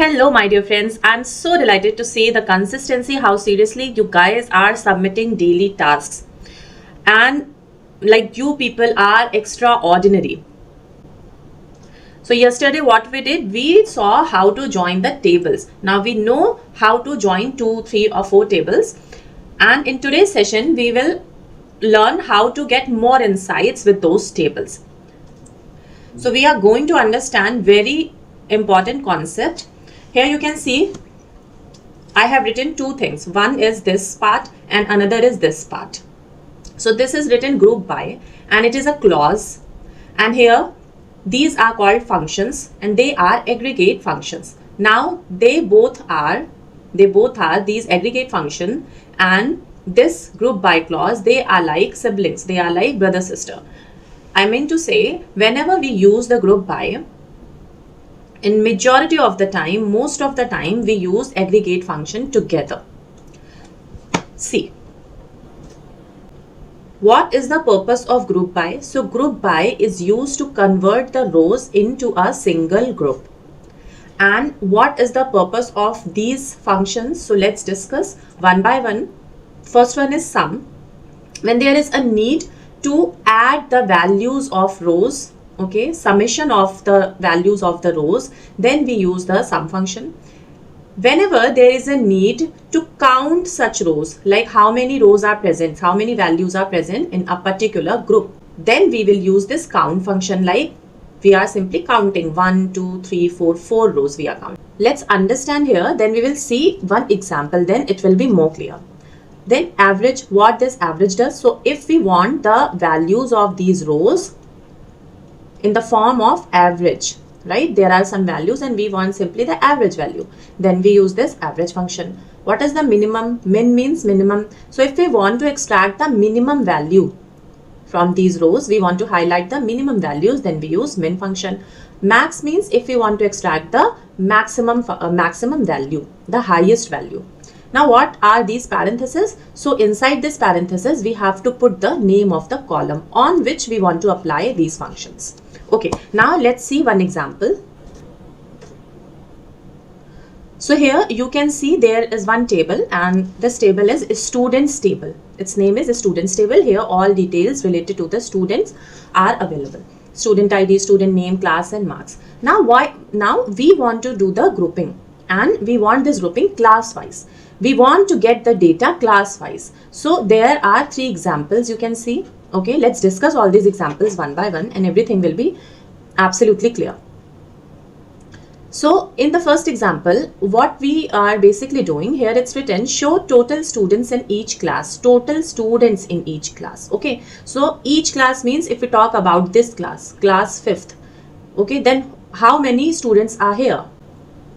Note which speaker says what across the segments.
Speaker 1: Hello my dear friends, I'm so delighted to see the consistency, how seriously you guys are submitting daily tasks, and like you people are extraordinary. So yesterday what we did, we saw how to join the tables. Now we know how to join 2, 3 or 4 tables, and in today's session we will learn how to get more insights with those tables. So we are going to understand very important concept. Here you can see I have written two things. One is this part and another is this part. So this is written group by and it is a clause, and here these are called functions and they are aggregate functions. Now they both are these aggregate function and this group by clause, they are like siblings, they are like brother sister. I mean to say, whenever we use the group by, in majority of the time, most of the time, we use aggregate function together. See, what is the purpose of group by? So group by is used to convert the rows into a single group. And what is the purpose of these functions? So let's discuss one by one. First one is sum. When there is a need to add the values of rows, okay, summation of the values of the rows, then we use the sum function. Whenever there is a need to count such rows, like how many rows are present, how many values are present in a particular group, then we will use this count function, like we are simply counting 1, 2, 3, 4 rows we are counting. Let's understand here, then we will see one example, then it will be more clear. Then average, what this average does. So if we want the values of these rows in the form of average, right? There are some values and we want simply the average value. Then we use this average function. What is the minimum? Min means minimum. So if we want to extract the minimum value from these rows, we want to highlight the minimum values, then we use min function. Max means if we want to extract the maximum value, the highest value. Now what are these parentheses? So inside this parenthesis, we have to put the name of the column on which we want to apply these functions. Okay, now let's see one example. So here you can see there is one table and this table is students table. Its name is students table. Here all details related to the students are available. Student ID, student name, class and marks. Now we want to do the grouping and we want this grouping class wise. We want to get the data class wise. So there are 3 examples you can see. Okay, let's discuss all these examples one by one and everything will be absolutely clear. So in the first example, what we are basically doing here, it's written show total students in each class. Total students in each class. Okay, so each class means if we talk about this class, class 5th. Okay, then how many students are here?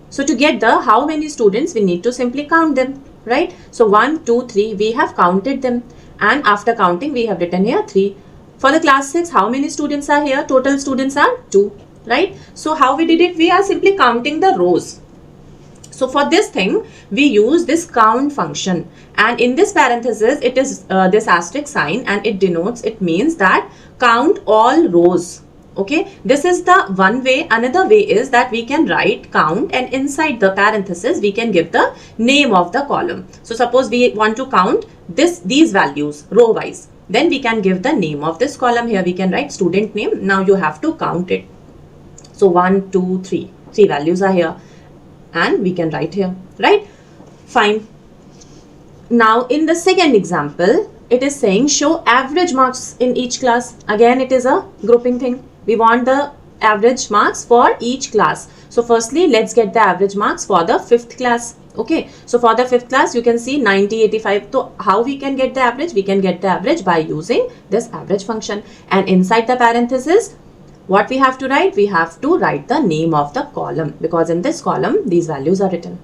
Speaker 1: So to get the how many students, we need to simply count them, right? So 1, 2, 3, we have counted them. And after counting, we have written here 3. For the class 6, how many students are here? Total students are 2, right? So how we did it? We are simply counting the rows. So for this thing, we use this count function. And in this parenthesis, it is this asterisk sign and it denotes, it means that count all rows. Okay, this is the one way. Another way is that we can write count and inside the parenthesis we can give the name of the column. So suppose we want to count these values row wise, then we can give the name of this column. Here we can write student name. Now you have to count it. So 1, 2, 3 values are here and we can write here, right? Fine. Now in the second example, it is saying show average marks in each class. Again, it is a grouping thing. We want the average marks for each class. So firstly, let's get the average marks for the 5th class. Okay, so for the 5th class, you can see 90, 85. So how we can get the average? We can get the average by using this average function. And inside the parenthesis, what we have to write? We have to write the name of the column because in this column, these values are written.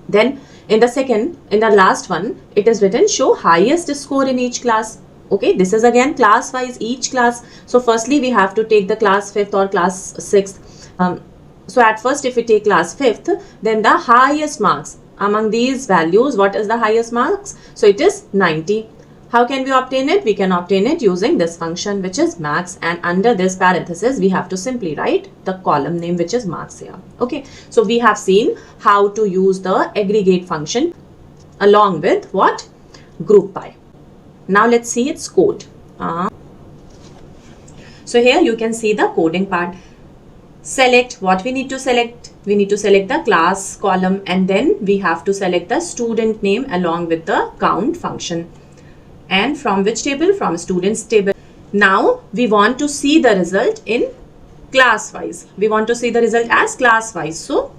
Speaker 1: Then in the last one, it is written show highest score in each class. Okay, this is again class wise, each class. So firstly, we have to take the class 5th or class 6th. So at first, if we take class 5th, then the highest marks among these values, what is the highest marks? So it is 90. How can we obtain it? We can obtain it using this function, which is max, and under this parenthesis we have to simply write the column name, which is marks here. Okay, so we have seen how to use the aggregate function along with what? Group by. Now let's see its code. So here you can see the coding part. Select what we need to select. We need to select the class column, and then we have to select the student name along with the count function. And from which table? From students table. Now we want to see the result in class wise. We want to see the result as class wise. So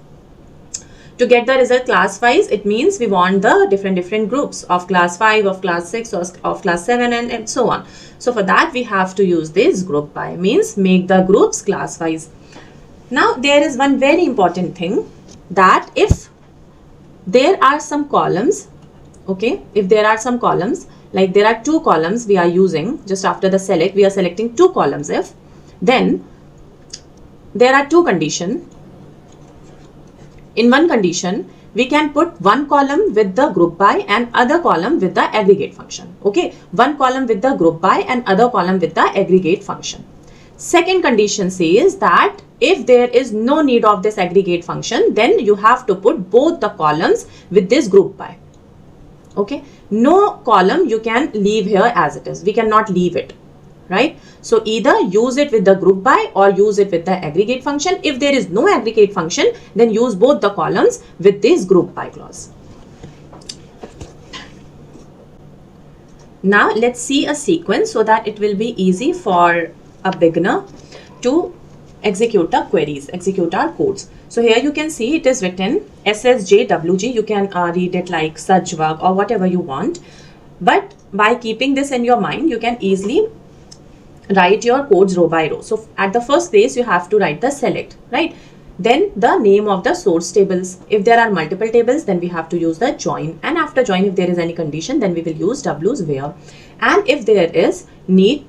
Speaker 1: to get the result class wise, it means we want the different groups of class 5, of class 6, or of class 7, and so on. So for that we have to use this group by, means make the groups class wise. Now there is one very important thing, that if there are some columns, okay, if there are some columns, like there are 2 columns we are using, just after the select we are selecting 2 columns, if then there are 2 conditions. In one condition we can put one column with the group by and other column with the aggregate function. Okay, one column with the group by and other column with the aggregate function. Second condition says that if there is no need of this aggregate function, then you have to put both the columns with this group by. Okay, no column you can leave here as it is. We cannot leave it, right? So either use it with the group by or use it with the aggregate function. If there is no aggregate function, then use both the columns with this group by clause. Now let's see a sequence so that it will be easy for a beginner to execute the queries, execute our codes. So here you can see it is written SSJWG. You can read it like Sajwag or whatever you want. But by keeping this in your mind, you can easily write your codes row by row. So at the first place, you have to write the select, right? Then the name of the source tables. If there are multiple tables, then we have to use the join. And after join, if there is any condition, then we will use W's where. And if there is need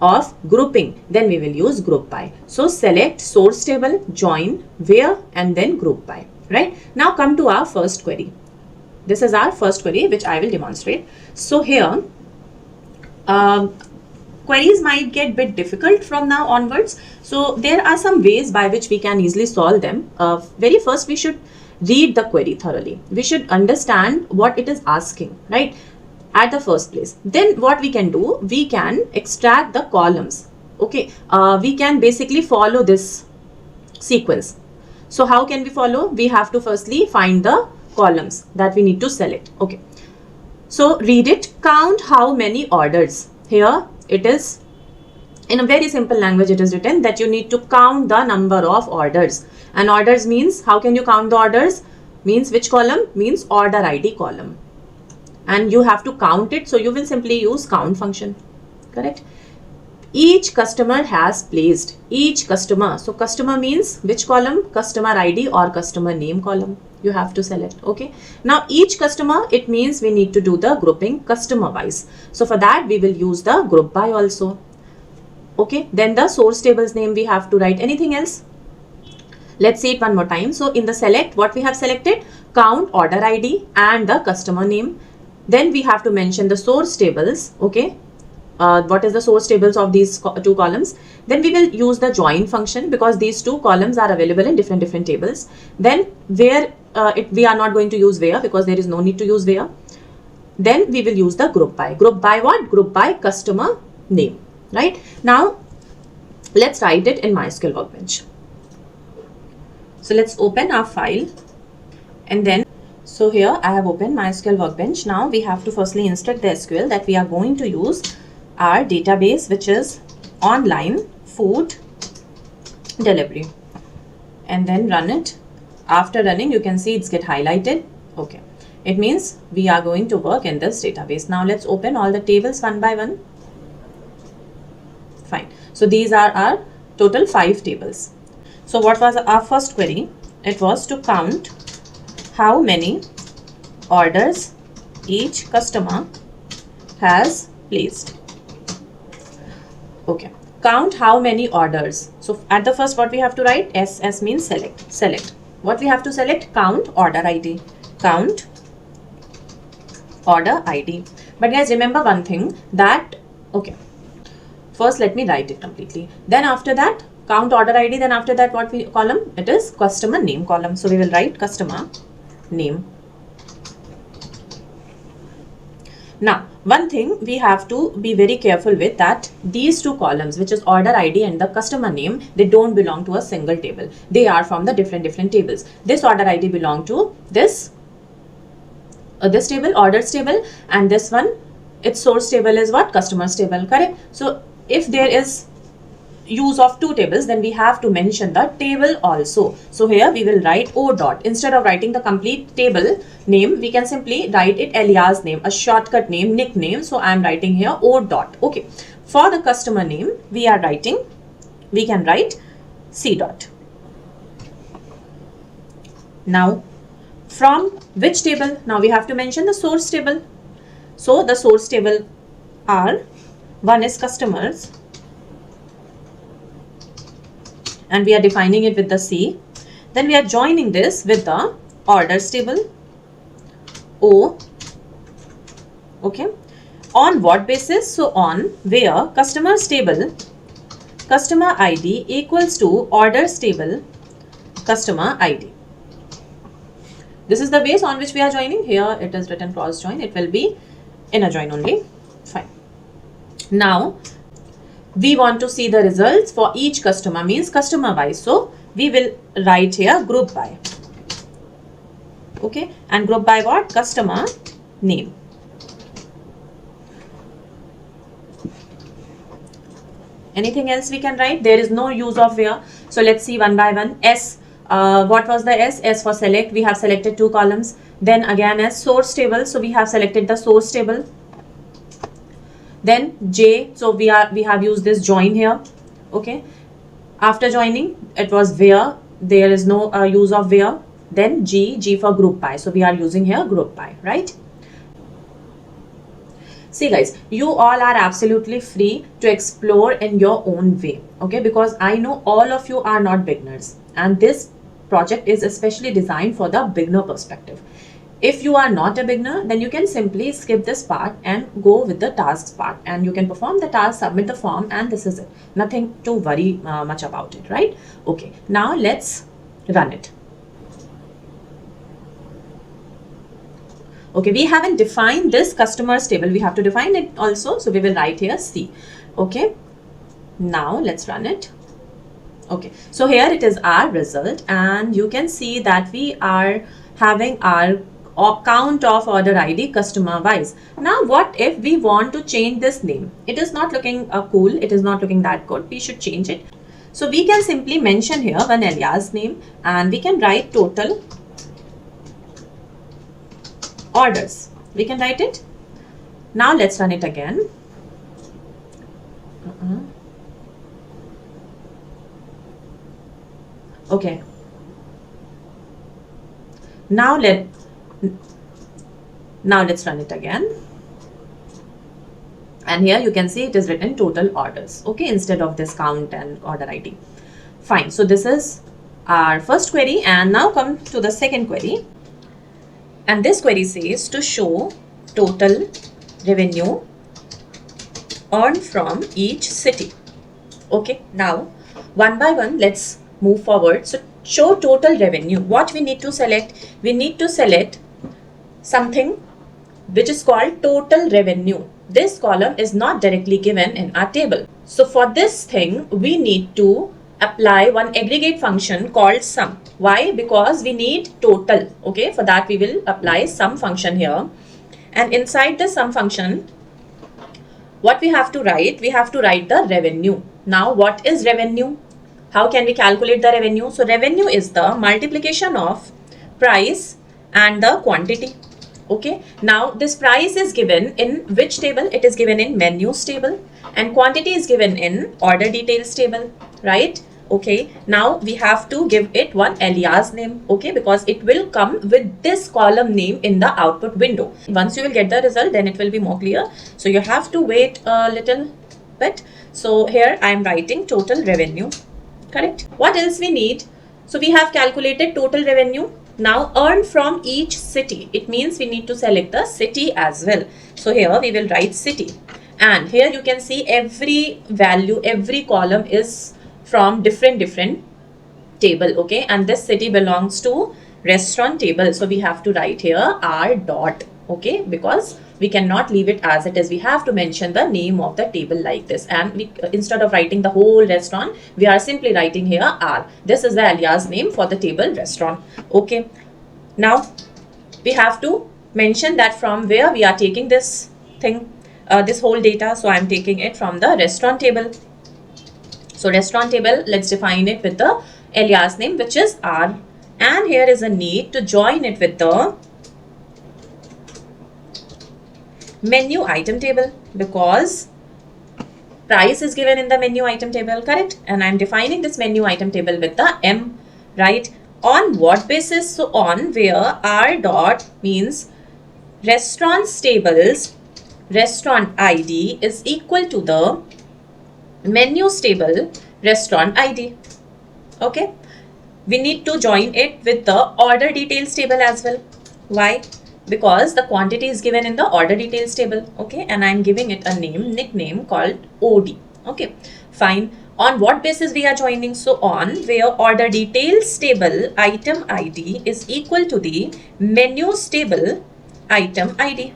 Speaker 1: of grouping, then we will use group by. So select source table, join, where, and then group by, right? Now come to our first query. This is our first query, which I will demonstrate. So here, queries might get bit difficult from now onwards. So there are some ways by which we can easily solve them. Very first, we should read the query thoroughly. We should understand what it is asking, right? At the first place. Then what we can do, we can extract the columns. Okay, we can basically follow this sequence. So how can we follow? We have to firstly find the columns that we need to select. Okay, so read it. Count how many orders. Here it is in a very simple language. It is written that you need to count the number of orders. And orders means, how can you count the orders? Means which column? Means order ID column. And you have to count it, so you will simply use count function, correct? Each customer has placed. Each customer, so customer means which column? Customer ID or customer name column you have to select. Okay, now each customer, it means we need to do the grouping customer wise. So for that we will use the group by also. Okay, then the source tables name we have to write. Anything else? Let's see it one more time. So in the select, what we have selected? Count, order ID and the customer name. Then we have to mention the source tables. Okay, what is the source tables of these 2 columns? Then we will use the join function because these 2 columns are available in different tables. Then where we are not going to use where because there is no need to use where. Then we will use the group by. Group by what? Group by customer name, right? Now let's write it in MySQL Workbench. So let's open our file, and then so here I have opened MySQL Workbench. Now we have to firstly instruct the SQL that we are going to use our database, which is online food delivery, and then run it. After running, you can see it's get highlighted. Okay, it means we are going to work in this database. Now let's open all the tables one by one. Fine. So these are our total 5 tables. So what was our first query? It was to count how many orders each customer has placed. Okay, count how many orders. So at the first, what we have to write? S means select. Select. What we have to select? Count, order ID. Count, order ID. But guys, remember one thing that, okay, first let me write it completely. Then after that, count order ID. Then after that, what we column? It is customer name column. So we will write customer name. Now, one thing we have to be very careful with, that these two columns, which is order ID and the customer name, they don't belong to a single table. They are from the different tables. This order ID belong to this table, orders table, and this one, its source table is what? Customers table, correct? So if there is use of two tables, then we have to mention the table also. So here we will write O dot. Instead of writing the complete table name, we can simply write it alias name, a shortcut name, nickname. So I am writing here O dot. Okay. For the customer name, we can write C dot. Now, from which table? Now we have to mention the source table. So the source table are, one is customers, and we are defining it with the C. Then we are joining this with the orders table, O. Okay. On what basis? So on where customers table, customer ID equals to orders table, customer ID. This is the base on which we are joining. Here it is written cross join. It will be inner join only. Fine. Now, we want to see the results for each customer, means customer wise. So we will write here group by. Okay. And group by what? Customer name. Anything else we can write? There is no use of where. So let's see one by one. S. What was the S? S for select. We have selected two columns. Then again as source table. So we have selected the source table. Then J, so we have used this join here. Okay. After joining, it was where. There is no use of where. Then G for group by. So we are using here group by, right? See guys, you all are absolutely free to explore in your own way. Okay, because I know all of you are not beginners, and this project is especially designed for the beginner perspective. If you are not a beginner, then you can simply skip this part and go with the tasks part, and you can perform the task, submit the form, and this is it. Nothing to worry much about it, right? Okay, now let's run it. Okay, we haven't defined this customers table. We have to define it also. So we will write here C. Okay, now let's run it. Okay, so here it is our result, and you can see that we are having our count of order ID customer wise. Now what if we want to change this name? It is not looking cool. It is not looking that good. We should change it. So we can simply mention here one alias name, and we can write total orders. We can write it. Now let's run it again. Okay. Now let's run it again. And here you can see it is written total orders. Okay, instead of this count and order ID. Fine. So this is our first query, and now come to the second query. And this query says to show total revenue earned from each city. Okay, now one by one, let's move forward. So show total revenue. What we need to select? We need to select something which is called total revenue. This column is not directly given in our table. So for this thing, we need to apply one aggregate function called sum. Why? Because we need total. Okay, for that we will apply sum function here. And inside the sum function, what we have to write? We have to write the revenue. Now what is revenue? How can we calculate the revenue? So revenue is the multiplication of price and the quantity. Okay, now this price is given in which table? It is given in menus table, and quantity is given in order details table, right? Okay, now we have to give it one alias name. Okay, because it will come with this column name in the output window. Once you will get the result, then it will be more clear. So you have to wait a little bit. So here I am writing total revenue. Correct. What else we need? So we have calculated total revenue. Now earn from each city. It means we need to select the city as well. So here we will write city. And here you can see every value, every column is from different table. Okay. And this city belongs to restaurant table. So we have to write here R dot. Okay. Because we cannot leave it as it is. We have to mention the name of the table like this. And we, instead of writing the whole restaurant, we are simply writing here R. This is the alias name for the table restaurant. Okay. Now we have to mention that from where we are taking this thing, this whole data. So I am taking it from the restaurant table. So restaurant table, let's define it with the alias name, which is R. And here is a need to join it with the menu item table, because price is given in the menu item table, correct? And I'm defining this menu item table with the M, right? On what basis? So on where R dot means restaurants tables restaurant ID is equal to the menus table restaurant ID. Okay. We need to join it with the order details table as well. Why? Because the quantity is given in the order details table. Okay. And I'm giving it a nickname called OD. Okay. Fine. On what basis we are joining? So on where order details table item ID is equal to the menus table item ID.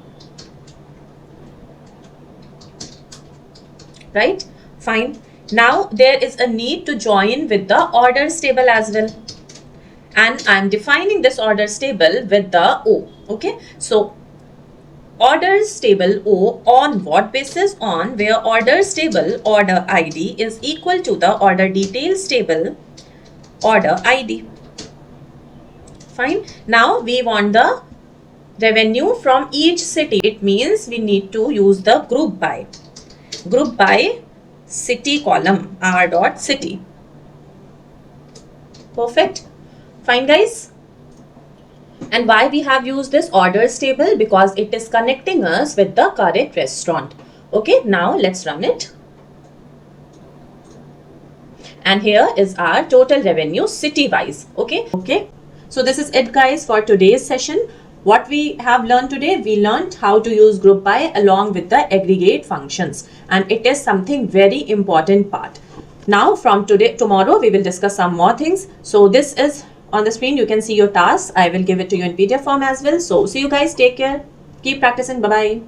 Speaker 1: Right? Fine. Now there is a need to join with the orders table as well. And I'm defining this orders table with the O. Okay. So orders table O on what basis? On where orders table order ID is equal to the order details table order ID. Fine. Now we want the revenue from each city. It means we need to use the group by. Group by city column, R dot city. Perfect. Fine, guys. And why we have used this orders table? Because it is connecting us with the current restaurant. Okay, now let's run it. And here is our total revenue city wise. Okay. So this is it, guys, for today's session. What we have learned today, we learned how to use group by along with the aggregate functions, and it is something very important part. Now from tomorrow we will discuss some more things. So this is on the screen, you can see your tasks. I will give it to you in PDF form as well. So see you guys, take care, keep practicing, bye bye.